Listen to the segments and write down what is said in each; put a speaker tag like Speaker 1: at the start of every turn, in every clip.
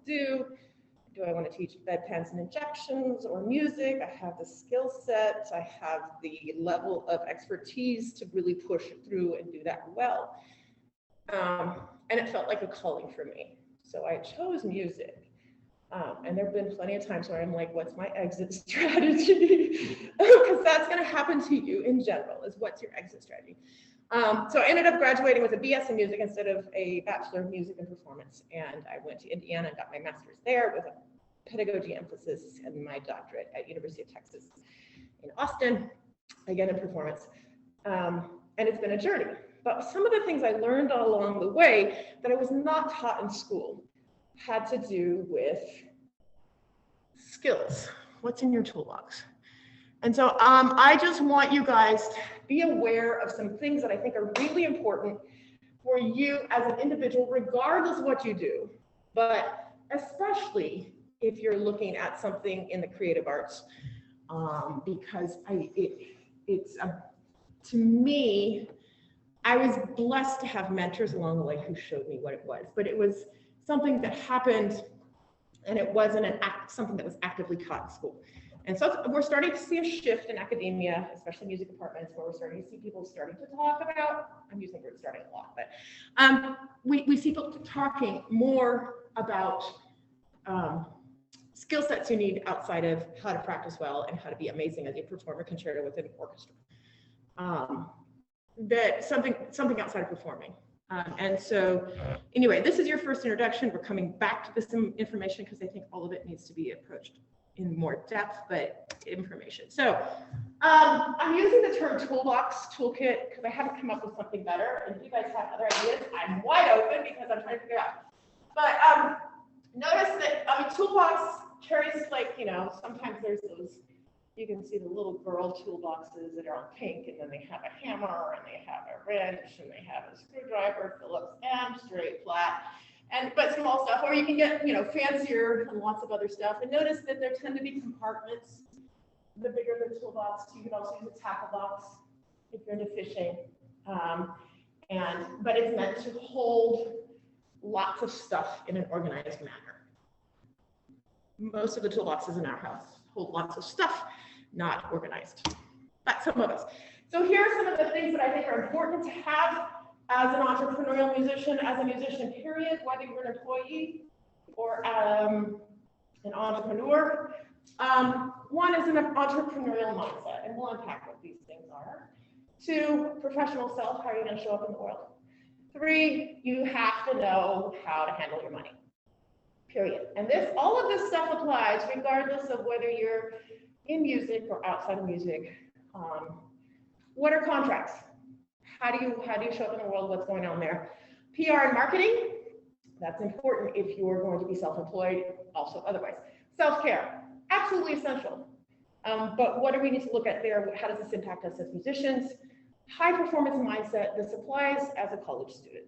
Speaker 1: do. Do I want to teach bedpans and injections or music? I have the skill set. I have the level of expertise to really push through and do that well. And it felt like a calling for me. So I chose music. And there have been plenty of times where I'm like, what's my exit strategy? Because that's going to happen to you in general, is what's your exit strategy? So I ended up graduating with a BS in music instead of a Bachelor of Music and Performance. And I went to Indiana and got my master's there with a pedagogy emphasis and my doctorate at University of Texas in Austin, again in performance. And it's been a journey. But some of the things I learned along the way that I was not taught in school had to do with skills. What's in your toolbox? And so I just want you guys to be aware of some things that I think are really important for you as an individual, regardless of what you do, but especially if you're looking at something in the creative arts, because to me, I was blessed to have mentors along the way who showed me what it was, but it was something that happened, and it wasn't something that was actively taught in school. And so we're starting to see a shift in academia, especially music departments, where we're starting to see people starting to talk about, I'm using the word starting a lot, but we see people talking more about skill sets you need outside of how to practice well and how to be amazing as a performer concerto with an orchestra. That something outside of performing. And so anyway, this is your first introduction. We're coming back to this information because I think all of it needs to be approached in more depth, but information. So I'm using the term toolbox, toolkit, because I haven't come up with something better. And if you guys have other ideas, I'm wide open because I'm trying to figure out. But notice that toolbox carries, like, you know, sometimes there's those, you can see the little girl toolboxes that are on pink, and then they have a hammer, and they have a wrench, and they have a screwdriver, Phillips M, straight, flat, but small stuff. Or you can get, you know, fancier and lots of other stuff. And notice that there tend to be compartments. The bigger the toolbox, you can also use a tackle box if you're into fishing. But it's meant to hold lots of stuff in an organized manner. Most of the toolboxes in our house hold lots of stuff, not organized, but some of us. So here are some of the things that I think are important to have as an entrepreneurial musician, as a musician, period, whether you're an employee or an entrepreneur. One is an entrepreneurial mindset, and we'll unpack what these things are. 2, professional self, how are you going to show up in the world? 3, you have to know how to handle your money, period. And all of this stuff applies regardless of whether you're in music or outside of music. What are contracts? How do you show up in the world? What's going on there? PR and marketing, that's important if you're going to be self-employed, also otherwise. Self-care, absolutely essential. But what do we need to look at there? How does this impact us as musicians? High performance mindset, this applies as a college student.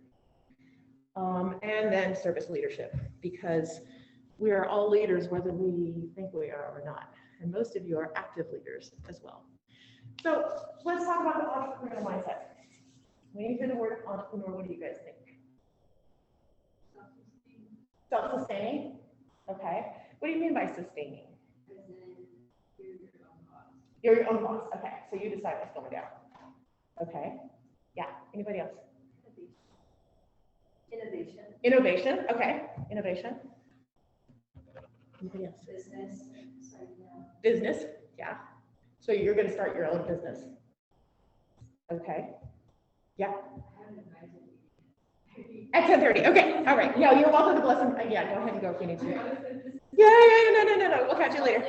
Speaker 1: And then service leadership, because we are all leaders whether we think we are or not. And most of you are active leaders as well. So let's talk about the entrepreneurial mindset. When you hear the word entrepreneur, what do you guys think? Self-sustaining. Okay. What do you mean by sustaining? You're your own boss. Okay. So you decide what's going down. Okay. Yeah. Anybody else?
Speaker 2: Innovation.
Speaker 1: Innovation. Okay. Innovation. Anybody else?
Speaker 2: Business.
Speaker 1: Business. Yeah. So you're going to start your own business. Okay. Yeah. At 10:30. Okay. All right. Yeah, you're welcome to bless him. Yeah, go ahead and go if you need to. Yeah. No. We'll catch you later.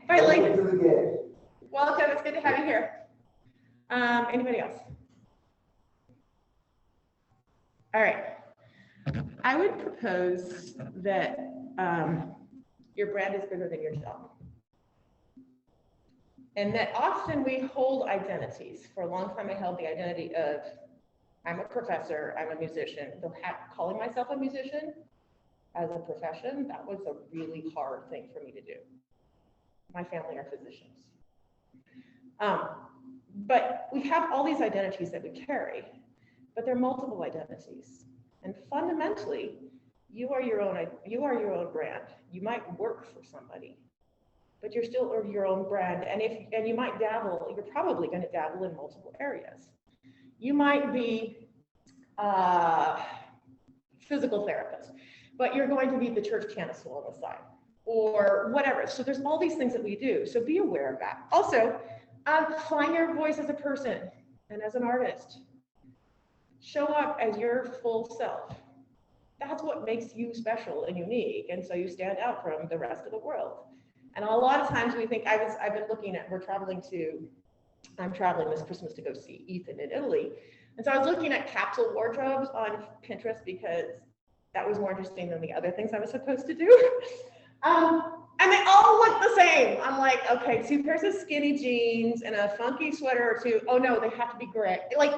Speaker 1: Bye, Lee. Welcome. It's good to have you here. Anybody else? All right. I would propose that your brand is bigger than your job. And that often we hold identities. For a long time, I held the identity of, I'm a professor, I'm a musician. Calling myself a musician as a profession, that was a really hard thing for me to do. My family are physicians. But we have all these identities that we carry, but they're multiple identities. And fundamentally, You are your own brand. You might work for somebody, but you're still your own brand. And you might dabble, you're probably going to dabble in multiple areas. You might be a physical therapist, but you're going to be the church canonical on the side or whatever. So there's all these things that we do. So be aware of that. Also, find your voice as a person and as an artist. Show up as your full self. That's what makes you special and unique. And so you stand out from the rest of the world. And a lot of times we think, I've been looking at, I'm traveling this Christmas to go see Ethan in Italy. And so I was looking at capsule wardrobes on Pinterest because that was more interesting than the other things I was supposed to do. And they all look the same. I'm like, okay, 2 pairs of skinny jeans and a funky sweater or 2. Oh no, they have to be gray. Like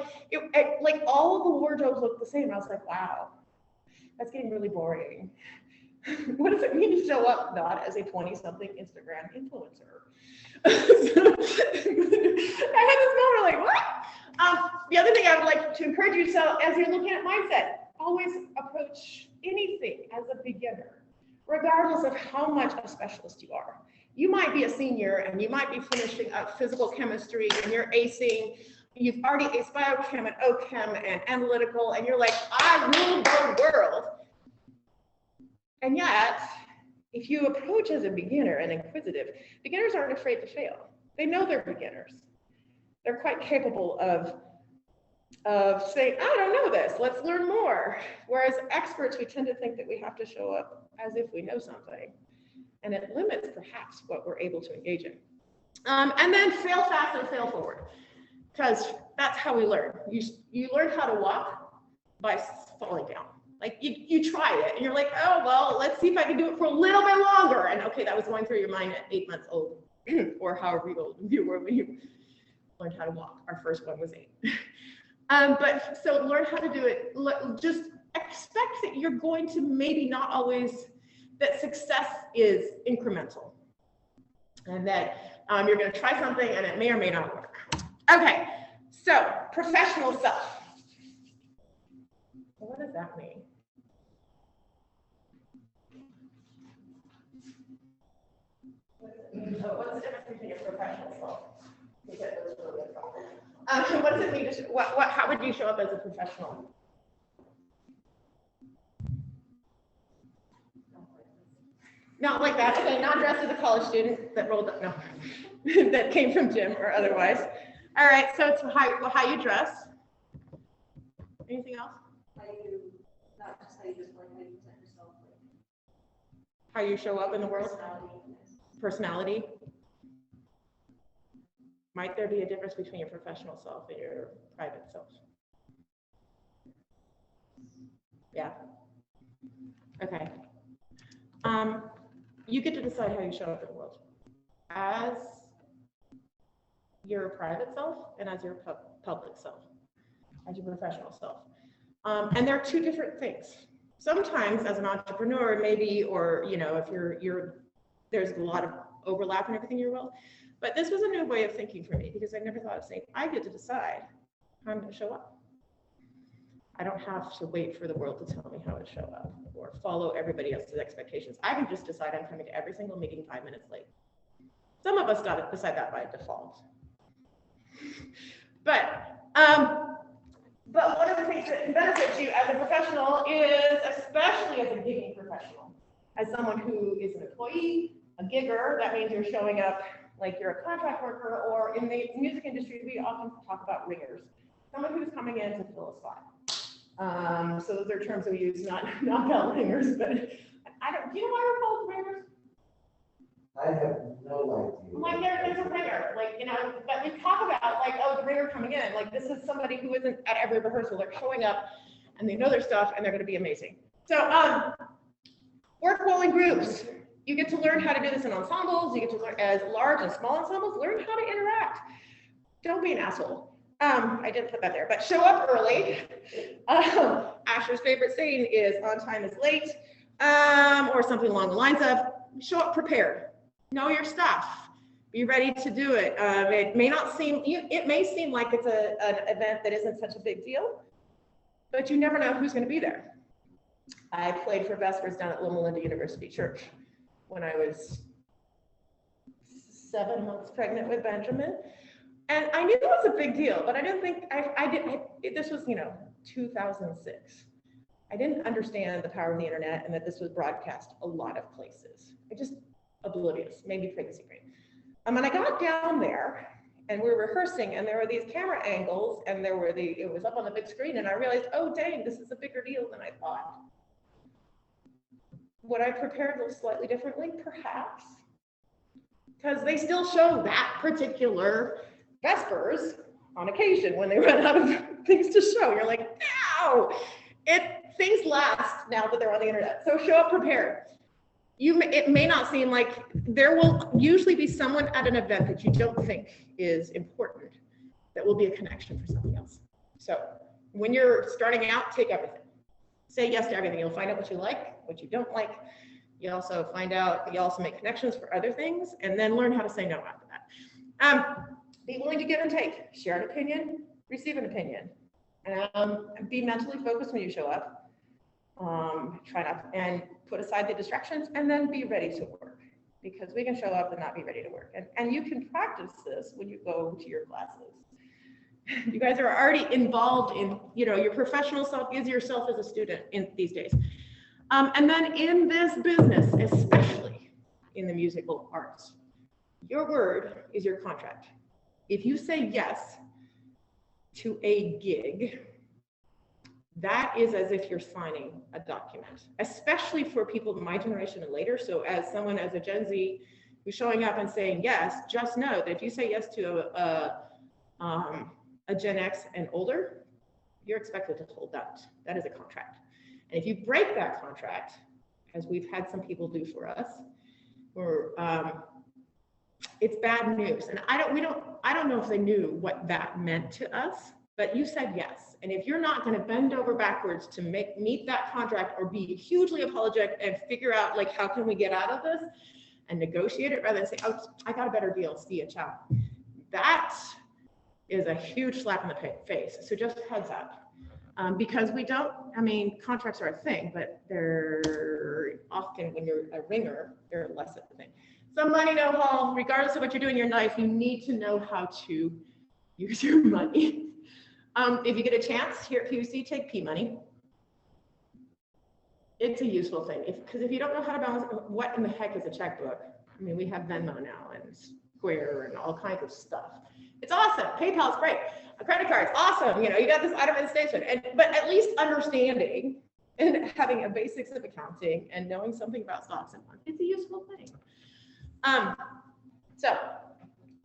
Speaker 1: all of the wardrobes look the same. I was like, wow, that's getting really boring. What does it mean to show up not as a 20-something Instagram influencer? I had this moment like, what? The other thing I would like to encourage you, so as you're looking at mindset, always approach anything as a beginner, regardless of how much a specialist you are. You might be a senior and you might be finishing up physical chemistry and you're acing, you've already aced biochem and OChem and analytical, and you're like, I rule the world. And yet, if you approach as a beginner and inquisitive, beginners aren't afraid to fail. They know they're beginners. They're quite capable of saying, I don't know this, let's learn more. Whereas experts, we tend to think that we have to show up as if we know something. And it limits perhaps what we're able to engage in. And then fail fast and fail forward, because that's how we learn. You learn how to walk by falling down. Like you try it and you're like, oh, well, let's see if I can do it for a little bit longer. And okay, that was going through your mind at 8 months old or however old you were when you learned how to walk. Our first one was 8. But so learn how to do it. Just expect that you're going to maybe not always, that success is incremental and that you're going to try something and it may or may not work. Okay, so professional self. What does that mean? What's the difference between your professional self? What does it mean to how would you show up as a professional? Not like that. Okay, not dressed as a college student that rolled up, no, that came from gym or otherwise. All right, so it's how you dress. Anything else?
Speaker 2: Not just how you just like how you present yourself.
Speaker 1: How you show up in the world? Personality. Might there be a difference between your professional self and your private self? Yeah. Okay. You get to decide how you show up in the world. As your private self and as your public self, as your professional self. And they're 2 different things. Sometimes as an entrepreneur, maybe, or, you know, if there's a lot of overlap in everything in your world. But this was a new way of thinking for me because I never thought of saying, I get to decide how I'm going to show up. I don't have to wait for the world to tell me how to show up or follow everybody else's expectations. I can just decide I'm coming to every single meeting 5 minutes late. Some of us decide that by default. But one of the things that benefits you as a professional is, especially as a gigging professional, as someone who is an employee, a gigger, that means you're showing up like you're a contract worker, or in the music industry, we often talk about ringers, someone who's coming in to fill a spot. So those are terms we use, not bell ringers, but do you know why we're called ringers?
Speaker 3: I have no idea.
Speaker 1: Like there's a ringer, like, you know, but we talk about like, oh, the ringer coming in, like this is somebody who isn't at every rehearsal, they're showing up and they know their stuff and they're going to be amazing. So work well in groups. You get to learn how to do this in ensembles. You get to learn as large and small ensembles, learn how to interact. Don't be an asshole. I didn't put that there, but show up early. Asher's favorite saying is on time is late, or something along the lines of show up prepared. Know your stuff. Be ready to do it. It may seem like it's an event that isn't such a big deal, but you never know who's going to be there. I played for Vespers down at Loma Linda University Church when I was 7 months pregnant with Benjamin. And I knew it was a big deal, but I didn't think, this was, 2006. I didn't understand the power of the internet and that this was broadcast a lot of places. I just oblivious, maybe pregnancy brain. And I got down there and we were rehearsing and there were these camera angles and it was up on the big screen and I realized, oh dang, this is a bigger deal than I thought. Would I prepare those slightly differently? Perhaps. Because they still show that particular Vespers on occasion when they run out of things to show. You're like, no, things last now that they're on the internet. So show up prepared. It may not seem like there will usually be someone at an event that you don't think is important that will be a connection for something else. So when you're starting out, take everything. Say yes to everything. You'll find out what you like, what you don't like. You also make connections for other things and then learn how to say no after that. Be willing to give and take. Share an opinion, receive an opinion. Be mentally focused when you show up. Try not and put aside the distractions and then be ready to work because we can show up and not be ready to work. And you can practice this when you go to your classes. You guys are already involved in, your professional self is yourself as a student in these days. And then in this business, especially in the musical arts, your word is your contract. If you say yes to a gig, that is as if you're signing a document, especially for people of my generation and later. So as someone, as a Gen Z who's showing up and saying yes, just know that if you say yes to a Gen X and older, you're expected to hold that. That is a contract. And if you break that contract, as we've had some people do for us, it's bad news. And I don't know if they knew what that meant to us, but you said yes. And if you're not going to bend over backwards to meet that contract or be hugely apologetic and figure out like, how can we get out of this and negotiate it rather than say, oh, I got a better deal, see ya, ciao. That is a huge slap in the face. So just heads up. Because contracts are a thing, but they're often, when you're a ringer, they're less of a thing. So money, no hall, regardless of what you're doing in your life, you need to know how to use your money. If you get a chance here at PUC, take P money. It's a useful thing. Because if you don't know how to balance, what in the heck is a checkbook? We have Venmo now and Square and all kinds of stuff. It's awesome. PayPal's great. A credit card's awesome. You got this itemization. But at least understanding and having a basics of accounting and knowing something about stocks and bonds, it's a useful thing. So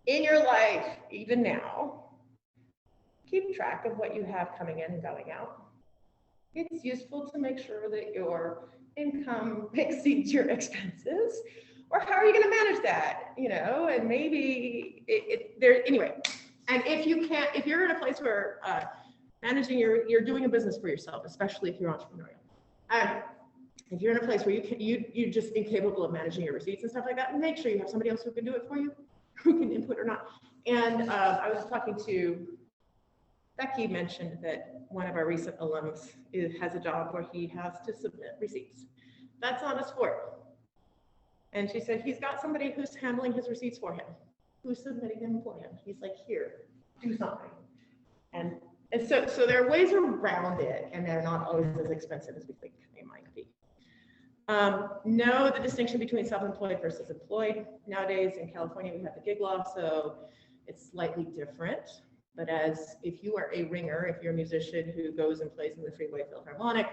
Speaker 1: in your life, even now, keep track of what you have coming in and going out. It's useful to make sure that your income exceeds your expenses. Or how are you going to manage that? And maybe anyway. And if you're in a place where you're doing a business for yourself, especially if you're entrepreneurial. If you're in a place where you're just incapable of managing your receipts and stuff like that, make sure you have somebody else who can do it for you, who can input or not. And I was talking to Becky, mentioned that one of our recent alums has a job where he has to submit receipts. That's not a sport. And she said he's got somebody who's handling his receipts for him, who's submitting them for him. He's like, here, do something. And so there are ways around it, and they're not always as expensive as we think they might be. Know the distinction between self-employed versus employed. Nowadays in California, we have the gig law, so it's slightly different. But if you are a ringer, if you're a musician who goes and plays in the Freeway Philharmonic,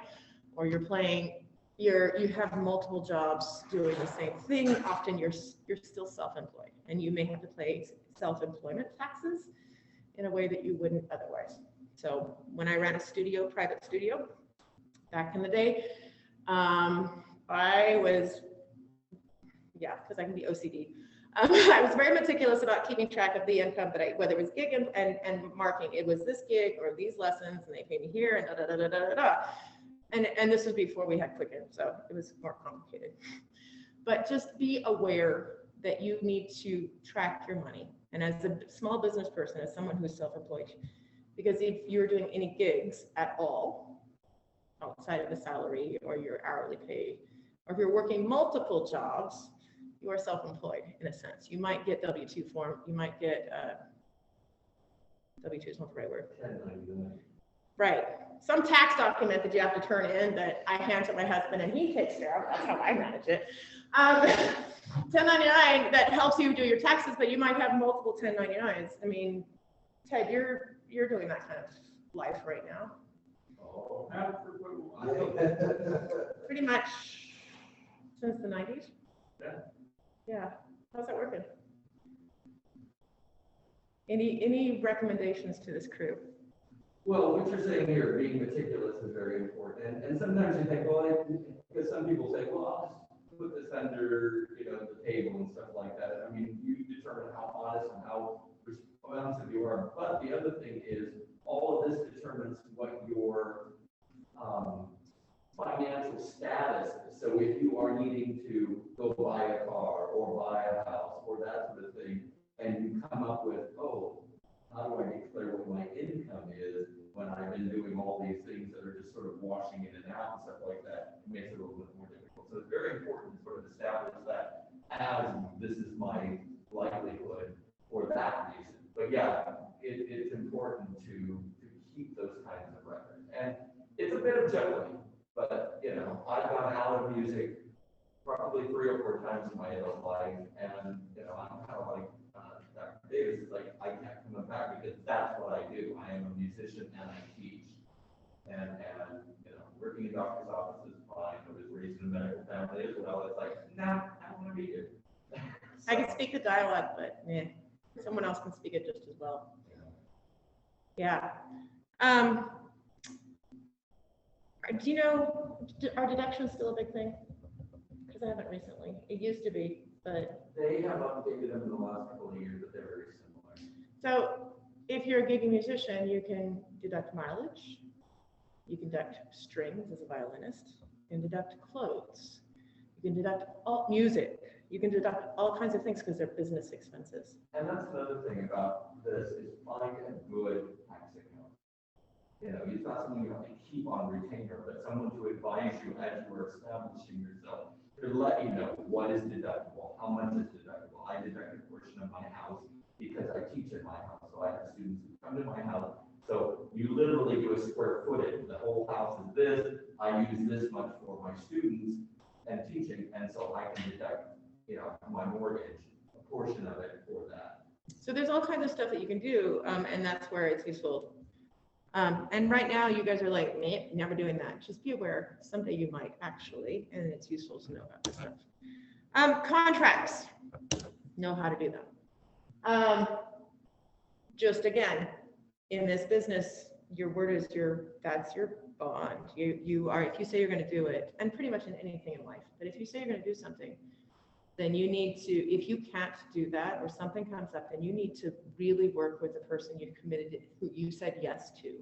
Speaker 1: or you're playing, you have multiple jobs doing the same thing. Often you're still self-employed, and you may have to pay self-employment taxes in a way that you wouldn't otherwise. So when I ran a private studio, back in the day, I was, because I can be OCD. I was very meticulous about keeping track of the income that whether it was gig and marking, it was this gig or these lessons, and they pay me here and da da da da da da. And this was before we had Quicken, so it was more complicated. But just be aware that you need to track your money. And as a small business person, as someone who's self-employed, because if you're doing any gigs at all, outside of the salary or your hourly pay, or if you're working multiple jobs, you are self-employed in a sense. You might get W-2 form, you might get W-2 is not the right word.
Speaker 3: 1099.
Speaker 1: Right. Some tax document that you have to turn in that I hand to my husband and he takes care of. That's how I manage it. 1099 that helps you do your taxes, but you might have multiple 1099s. I mean, Ted, you're doing that kind of life right now.
Speaker 4: Oh,
Speaker 1: Pretty much since the 90s.
Speaker 4: Yeah.
Speaker 1: Yeah. How's that working? Any recommendations to this crew?
Speaker 4: Well, what you're saying here, being meticulous is very important. And sometimes you think, well, because some people say, well, I'll just put this under, the table and stuff like that. I mean, you determine how honest and how responsive you are. But the other thing is, all of this determines what your financial status is. So if you are needing to go buy a car or buy a house or that sort of thing, and you come up with, oh, how do I declare what my income is when I've been doing all these things that are just sort of washing in and out and stuff like that, it makes it a little bit more difficult. So it's very important to sort of establish that as this is my livelihood for that reason. But yeah, it's important to keep those kinds of records. And it's a bit of juggling, but I've gone out of music probably 3 or 4 times in my adult life, and I'm kind of like Dr. Davis is like, I kept coming back because that's what I do. I am a musician and I teach, and working in doctor's office is fine. I was raised in a medical family as well. It's like, nah, I don't want to be here.
Speaker 1: I can speak the dialect, but someone else can speak it just as well. Yeah. Do you know, are deductions still a big thing? Because I haven't recently. It used to be, but.
Speaker 4: They have updated them in the last couple of years, but they're very similar.
Speaker 1: So if you're a gigging musician, you can deduct mileage. You can deduct strings as a violinist. You can deduct clothes. You can deduct all music. You can deduct all kinds of things because they're business expenses.
Speaker 4: And that's another thing about this is find a good tax account. It's not something you have to keep on retainer, but someone to advise you as you are establishing yourself to let you know what is deductible, how much is deductible. I deduct a portion of my house because I teach in my house, so I have students who come to my house. So you literally do a square footage. The whole house is this. I use this much for my students and teaching, and so I can deduct, my mortgage, a portion of it for that.
Speaker 1: So there's all kinds of stuff that you can do, and that's where it's useful. And right now you guys are like, meh, never doing that. Just be aware, someday you might actually, and it's useful to know about this stuff. Contracts, know how to do them. Just again, in this business, your word is that's your bond. You are, if you say you're going to do it, and pretty much in anything in life, but if you say you're going to do something, then you need to, if you can't do that or something comes up, then you need to really work with the person you've committed, who you said yes to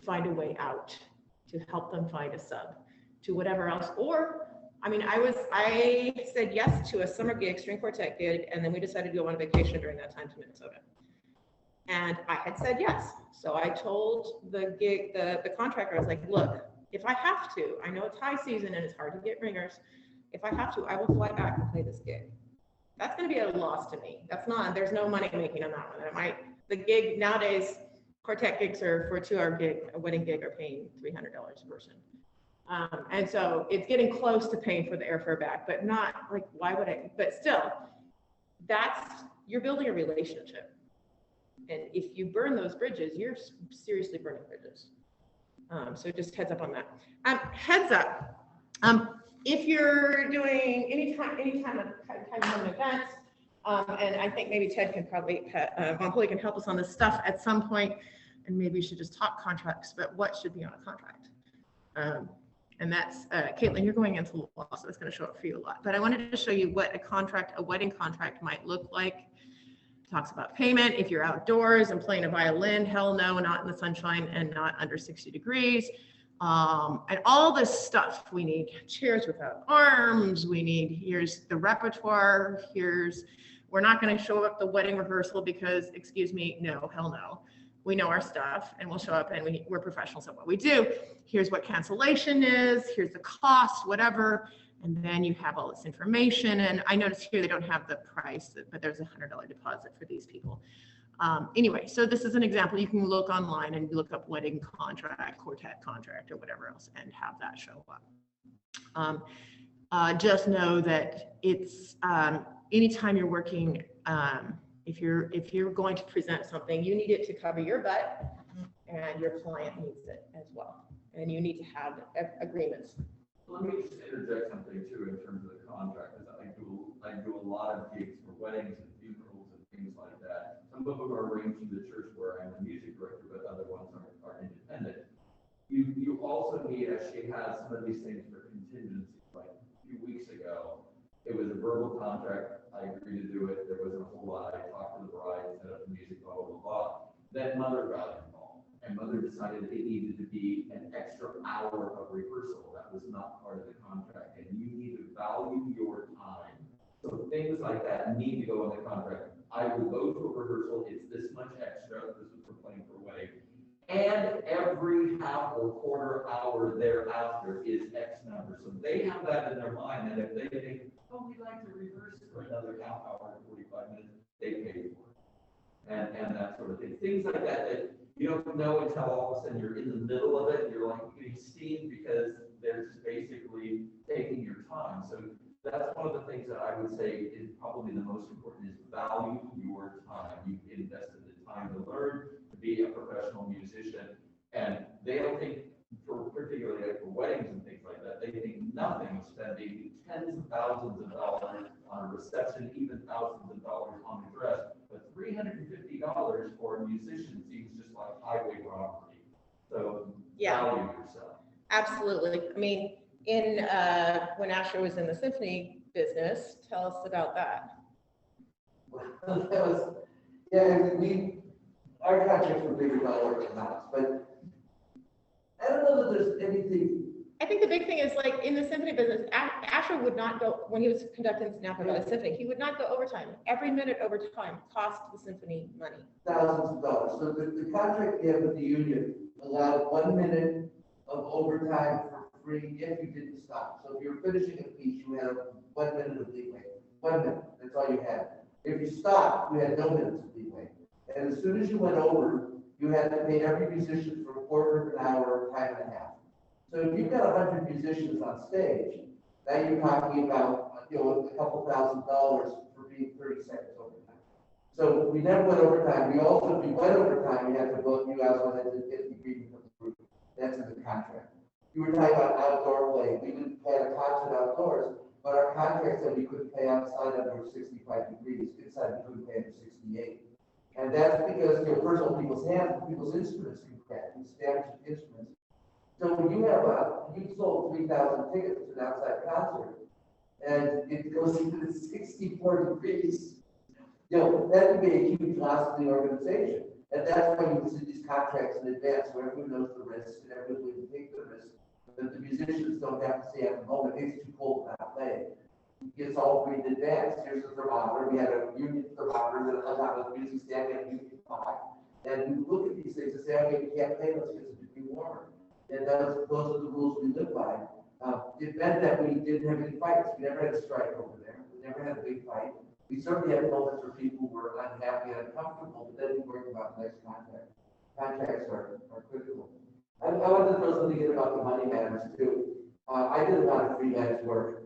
Speaker 1: find a way out, to help them find a sub, to whatever else. Or, I mean, I said yes to a summer gig, string quartet gig, and then we decided to go on vacation during that time to Minnesota. And I had said yes. So I told the contractor, I was like, look, if I have to, I know it's high season and it's hard to get ringers. If I have to, I will fly back and play this gig. That's going to be a loss to me. There's no money making on that one. The gig nowadays, quartet gigs are for a 2-hour gig, a wedding gig are paying $300 a person. And so it's getting close to paying for the airfare back, but not like, why would I, but still, you're building a relationship. And if you burn those bridges, you're seriously burning bridges. So just heads up on that. Heads up, if you're doing any time of events, and I think maybe Ted can probably, Von Holy can help us on this stuff at some point, and maybe we should just talk contracts, but what should be on a contract? And that's, Caitlin, you're going into law, so it's going to show up for you a lot. But I wanted to show you what a wedding contract might look like. Talks about payment. If you're outdoors and playing a violin, hell no, not in the sunshine and not under 60 degrees. And all this stuff. We need chairs without arms. Here's the repertoire. We're not going to show up the wedding rehearsal because, excuse me, no, hell no. we know our stuff and we'll show up and we're professionals at what we do. Here's what cancellation is, here's the cost, whatever. And then you have all this information. And I noticed here they don't have the price, but there's a $100 deposit for these people. Anyway, so this is an example. You can look online and look up wedding contract, quartet contract, or whatever else, and have that show up. Just know that it's anytime you're working, if you're going to present something, you need it to cover your butt, and your client needs it as well. And you need to have agreements.
Speaker 4: Let me just interject something too in terms of the contract, because I do a lot of gigs for weddings and funerals and things like that. Some of them are arranged through the church where I'm the music director, but other ones are independent. You also need, as she has some of these things for contingency, like a few weeks ago, it was a verbal contract, I agreed to do it, there wasn't a whole lot, I talked to the bride, set up the music, blah, blah, blah. Then mother got involved, and mother decided it needed to be an extra hour of rehearsal. That was not part of the contract, and you need to value your time. So things like that need to go in the contract. I will go to a rehearsal, it's this much extra, this is for playing for a wedding, and every half or quarter hour thereafter is X number. So they have that in their mind, and if they think, oh, we'd like to rehearse for another half hour and 45 minutes, they pay for it. And that sort of thing. Things like that that you don't know until all of a sudden you're in the middle of it and you're like getting steamed because they're just basically taking your time. So that's one of the things that I would say is probably the most important is value your time. You've invested the time to learn, to be a professional musician, and they don't think, particularly like for weddings and things like that, they think nothing of spending tens of thousands of dollars on a reception, even thousands of dollars on a dress. But $350 for a musician seems just like highway robbery. So value yourself.
Speaker 1: Absolutely. I mean, when Asher was in the symphony business, tell us about that.
Speaker 3: Our contracts were bigger dollar amounts, but I don't know that there's anything.
Speaker 1: I think the big thing is like in the symphony business, Asher would not go, when he was conducting Napa Valley Symphony, he would not go overtime. Every minute overtime cost the symphony money.
Speaker 3: Thousands of dollars. So the contract we have with the union allowed 1 minute of overtime for free if you didn't stop. So if you're finishing a piece, you had 1 minute of leeway. 1 minute, that's all you had. If you stopped, you had no minutes of leeway. And as soon as you went over, you had to pay every musician for a quarter of an hour, time and a half. So if you've got 100 musicians on stage, now you're talking about, a couple $1,000 for being 30 seconds overtime. So we never went overtime. We also, if we went overtime, we had to vote you out on the 50 agreement of the group. That's in the contract. You were talking about outdoor play. We didn't pay a concert outdoors, but our contract said we couldn't pay outside under 65 degrees. Inside, we couldn't pay under 68. And that's because first of all, people's hands, people's instruments can crack, these damaged instruments. So when you sold 3,000 tickets to an outside concert, and it goes into 64 degrees, that could be a huge loss to the organization. And that's why you see these contracts in advance, where everyone knows the risks and everyone's willing to take the risk. But the musicians don't have to say at the moment, it's too cold to not play. It's all agreed in advance. Here's the thermometer. We had a union thermometer that hung out of the music stand, we had a union clock. And we look at these things and say, okay, we can't play, let's get some degree warmer. And those are the rules we live by. It meant that we didn't have any fights. We never had a strike over there. We never had a big fight. We certainly had moments where people were unhappy and uncomfortable, but then we worked about the next contract. Contracts are critical. I wanted to throw something in about the money matters too. I did a lot of freelance work,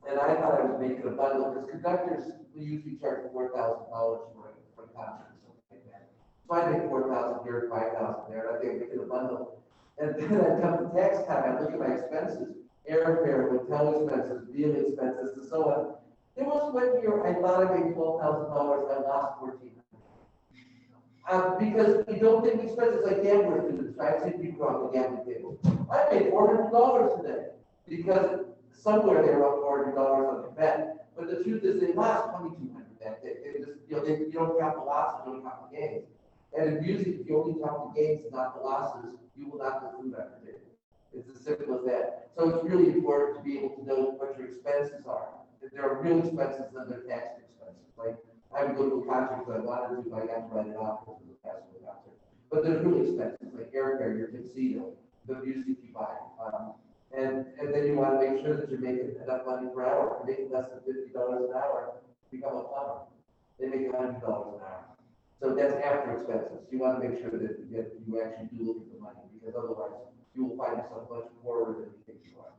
Speaker 3: and I thought I was making a bundle because conductors we usually charge $4,000 for a concert or something like that. So I make $4,000 here, $5,000 there, and I think I'm making a bundle. And then I come to tax time, I look at my expenses, airfare, hotel expenses, meal expenses, and so on. There was 1 year I thought I made $12,000, I lost $1,400. Because you don't think expenses like gamblers do. So I've seen people on the gambling table. I made $400 today because somewhere they were up $400 on the bet. But the truth is they lost $2,200 that day. They just, you don't count the losses, you don't count the gains. And in music, if you only count the gains and not the losses, you will not go through that day. It's as simple as that. So it's really important to be able to know what your expenses are. If there are real expenses, then they're tax expenses. Like I would go to a concert if I wanted to, but I got to write it off because of the past concert. But there's really expenses, like airfare, your tuxedo, the music you buy. And then you want to make sure that you're making enough money per hour. If you're making less than $50 an hour, become a plumber. They make $100 an hour. So that's after expenses. You want to make sure that you actually do look at the money, because otherwise you will find yourself much poorer than you think you are.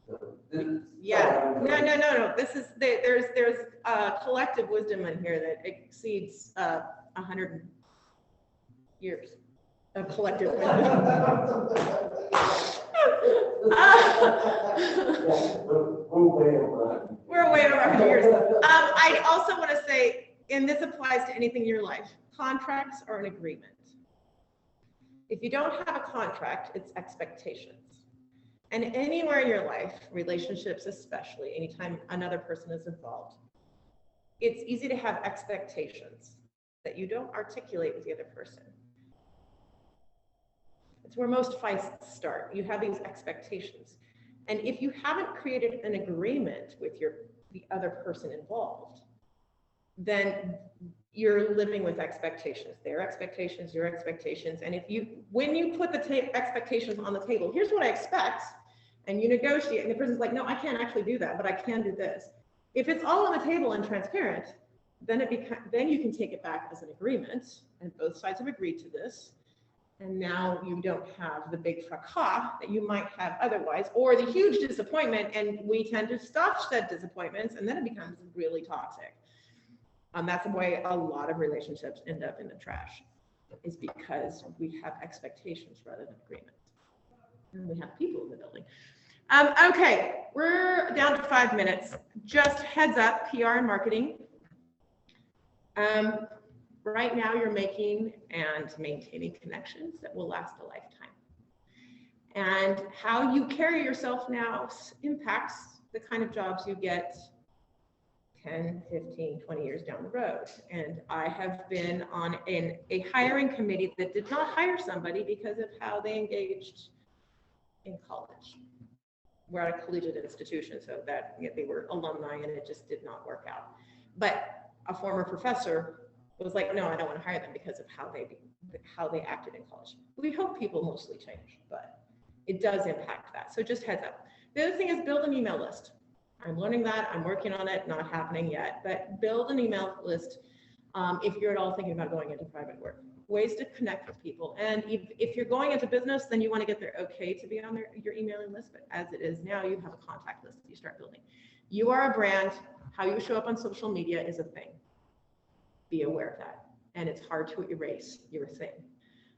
Speaker 3: So this,
Speaker 1: Yeah, no. This is, there's collective wisdom in here that exceeds 100 years of collective wisdom. We're way over 100 years. I also want to say, and this applies to anything in your life, contracts are an agreement. If you don't have a contract, it's expectations. And anywhere in your life, relationships especially, anytime another person is involved, it's easy to have expectations that you don't articulate with the other person. It's where most fights start. You have these expectations. And if you haven't created an agreement with the other person involved, then you're living with expectations, their expectations, your expectations. And when you put the expectations on the table, here's what I expect, and you negotiate, and the person's like, no, I can't actually do that, but I can do this. If it's all on the table and transparent, then you can take it back as an agreement, and both sides have agreed to this. And now you don't have the big fracas that you might have otherwise, or the huge disappointment, and we tend to stop said disappointments, and then it becomes really toxic. That's the way a lot of relationships end up in the trash, is because we have expectations rather than agreements. And we have people in the building. Okay, we're down to 5 minutes. Just heads up, PR and marketing. Right now you're making and maintaining connections that will last a lifetime. And how you carry yourself now impacts the kind of jobs you get 10, 15, 20 years down the road. And I have been on a hiring committee that did not hire somebody because of how they engaged in college. We're at a collegiate institution, so that they were alumni and it just did not work out. But a former professor was like, no, I don't want to hire them because of how they acted in college. We hope people mostly change, but it does impact that. So just heads up. The other thing is build an email list. I'm learning that, I'm working on it, not happening yet, but build an email list if you're at all thinking about going into private work. Ways to connect with people. And if you're going into business, then you want to get their okay to be on your emailing list, but as it is now, you have a contact list that you start building. You are a brand. How you show up on social media is a thing. Be aware of that. And it's hard to erase your thing.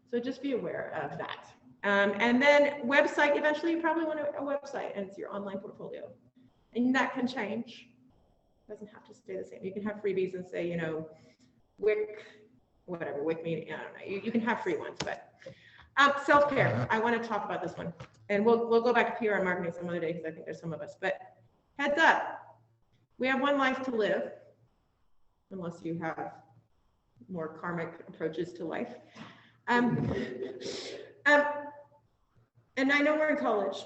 Speaker 1: So just be aware of that. And then website, eventually you probably want a website, and it's your online portfolio. And that can change. It doesn't have to stay the same. You can have freebies and say, Wick, whatever, Wick me, I don't know. You can have free ones, but self-care. I want to talk about this one. And we'll go back to PR and marketing some other day because I think there's some of us. But heads up, we have one life to live, unless you have more karmic approaches to life. And I know we're in college,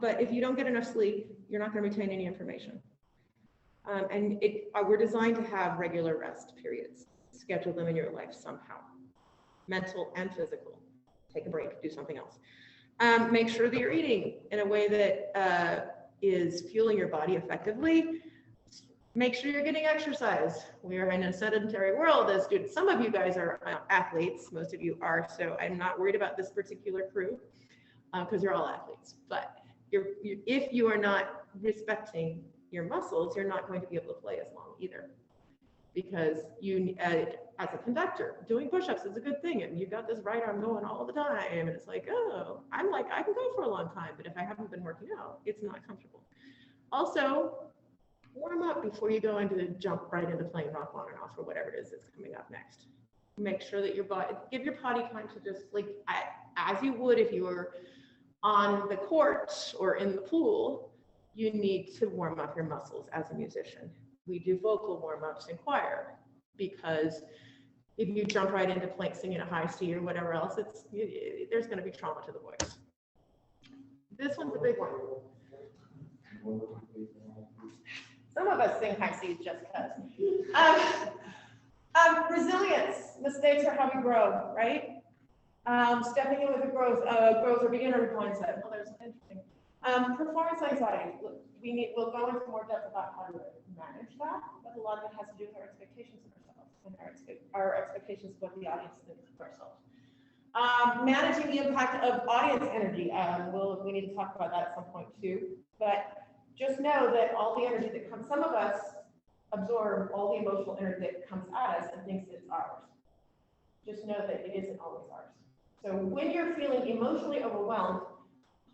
Speaker 1: but if you don't get enough sleep, you're not going to retain any information. And we're designed to have regular rest periods. Schedule them in your life somehow, mental and physical. Take a break, do something else. Make sure that you're eating in a way that is fueling your body effectively. Make sure you're getting exercise. We are in a sedentary world as students. Some of you guys are athletes, most of you are, so I'm not worried about this particular crew because you're all athletes. But if you are not respecting your muscles, you're not going to be able to play as long either. Because as a conductor, doing push-ups is a good thing, and you've got this right arm going all the time, and it's like, oh, I can go for a long time, but if I haven't been working out, it's not comfortable. Also, warm up before you go into jump right into playing rock on and off or whatever it is that's coming up next. Make sure that give your body time to just as you would if you were on the court or in the pool, you need to warm up your muscles as a musician. We do vocal warm-ups in choir because if you jump right into singing a high C or whatever else, there's going to be trauma to the voice. This one's a big one. Some of us sing high C's just because. Resilience. Mistakes are how we grow, right? Stepping in with a growth or beginner mindset. Oh, there's interesting. Performance anxiety. Look, we'll go into more depth about how to manage that, but a lot of it has to do with our expectations of ourselves and our expectations of what the audience thinks of ourselves. Managing the impact of audience energy. We need to talk about that at some point too. But just know that all the energy that comes, some of us absorb all the emotional energy that comes at us and thinks it's ours. Just know that it isn't always ours. So when you're feeling emotionally overwhelmed,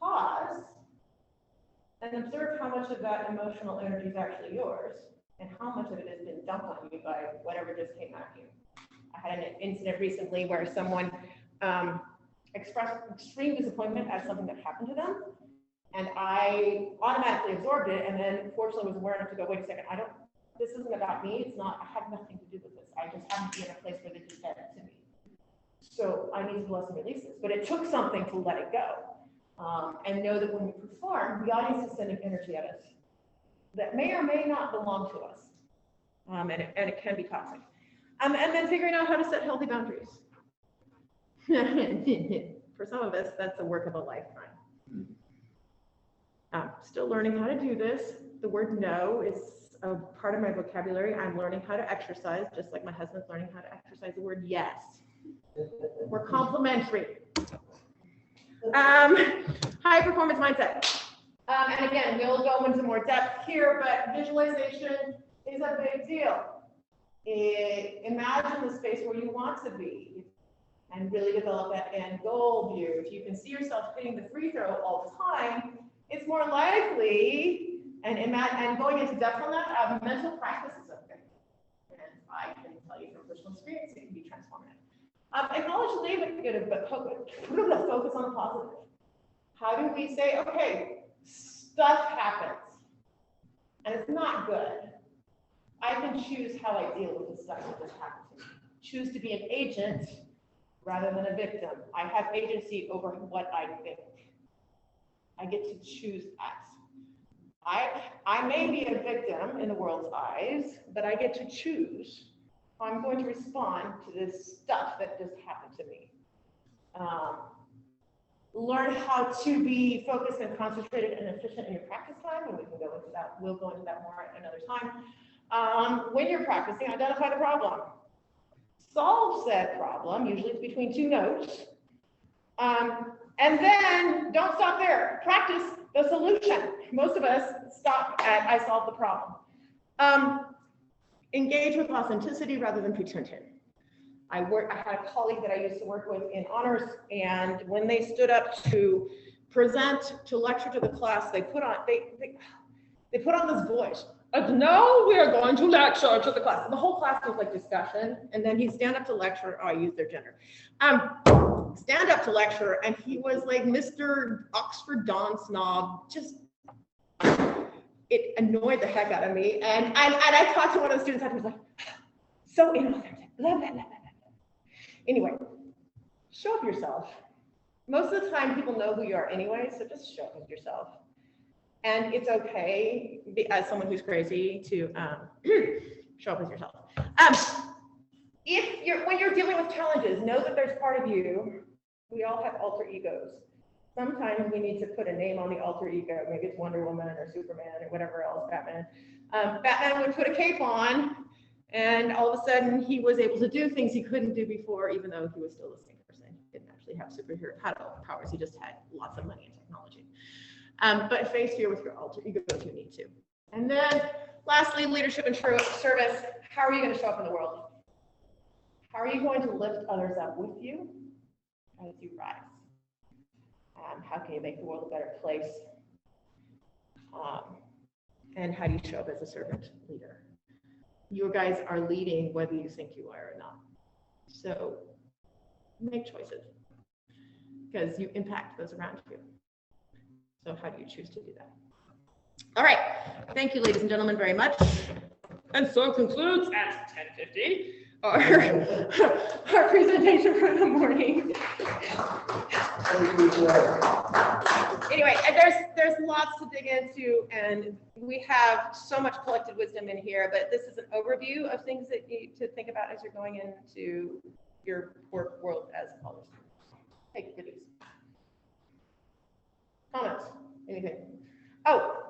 Speaker 1: pause and observe how much of that emotional energy is actually yours and how much of it has been dumped on you by whatever just came at you. I had an incident recently where someone expressed extreme disappointment at something that happened to them, and I automatically absorbed it, and then fortunately was aware enough to go, wait a second, this isn't about me, it's not, I have nothing to do with this, I just happen to be in a place where they just said it to me. So I need to bless and release this, but it took something to let it go. And know that when we perform, the audience is sending energy at us that may or may not belong to us, and it can be toxic. And then figuring out how to set healthy boundaries. For some of us, that's the work of a lifetime. Still learning how to do this. The word no is a part of my vocabulary. I'm learning how to exercise, just like my husband's learning how to exercise the word yes. We're complementary. High performance mindset. And again, we'll go into more depth here, but visualization is a big deal. Imagine the space where you want to be and really develop that end goal view. If you can see yourself hitting the free throw all the time, it's more likely, and going into depth on that, mental practice is a thing. And I can tell you from personal experience, it can be transformative. Acknowledge the negative, but focus on the positive. How do we say, okay, stuff happens, and it's not good. I can choose how I deal with the stuff that just happened to me. Choose to be an agent rather than a victim. I have agency over what I think. I get to choose that. I may be a victim in the world's eyes, but I get to choose how I'm going to respond to this stuff that just happened to me. Learn how to be focused and concentrated and efficient in your practice time, and we can go into that. We'll go into that more at another time. When you're practicing, identify the problem. Solve said problem, usually it's between two notes. And then don't stop there. Practice the solution. Most of us stop at I solved the problem. Engage with authenticity rather than pretension. I had a colleague that I used to work with in honors, and when they stood up to present, to lecture to the class, they put on this voice. Now we are going to lecture to the class. And the whole class was like discussion, and then he'd stand up to lecture. Oh, I used their gender. Stand up to lecture, and he was like Mr. Oxford Don snob. Just it annoyed the heck out of me. And I talked to one of the students afterwards, like, so inauthentic. Blah, blah, blah, blah. Anyway, show up yourself. Most of the time, people know who you are anyway, so just show up as yourself. And it's okay, as someone who's crazy, to show up as yourself. When you're dealing with challenges, know that there's part of you. We all have alter egos. Sometimes we need to put a name on the alter ego. Maybe it's Wonder Woman or Superman or whatever else, Batman. Batman would put a cape on, and all of a sudden he was able to do things he couldn't do before, even though he was still the same person. He didn't actually have superhero powers. He just had lots of money and technology. But face fear with your alter ego if you need to. And then lastly, leadership and service. How are you going to show up in the world? How are you going to lift others up with you as you rise? How can you make the world a better place? And how do you show up as a servant leader? You guys are leading whether you think you are or not. So make choices because you impact those around you. So how do you choose to do that? All right. Thank you, ladies and gentlemen, very much. And so concludes at 10:50 our, our presentation for the morning. Anyway, and there's lots to dig into, and we have so much collected wisdom in here, but this is an overview of things that you need to think about as you're going into your work world as college students. Take it easy. Comments? Anything? Oh,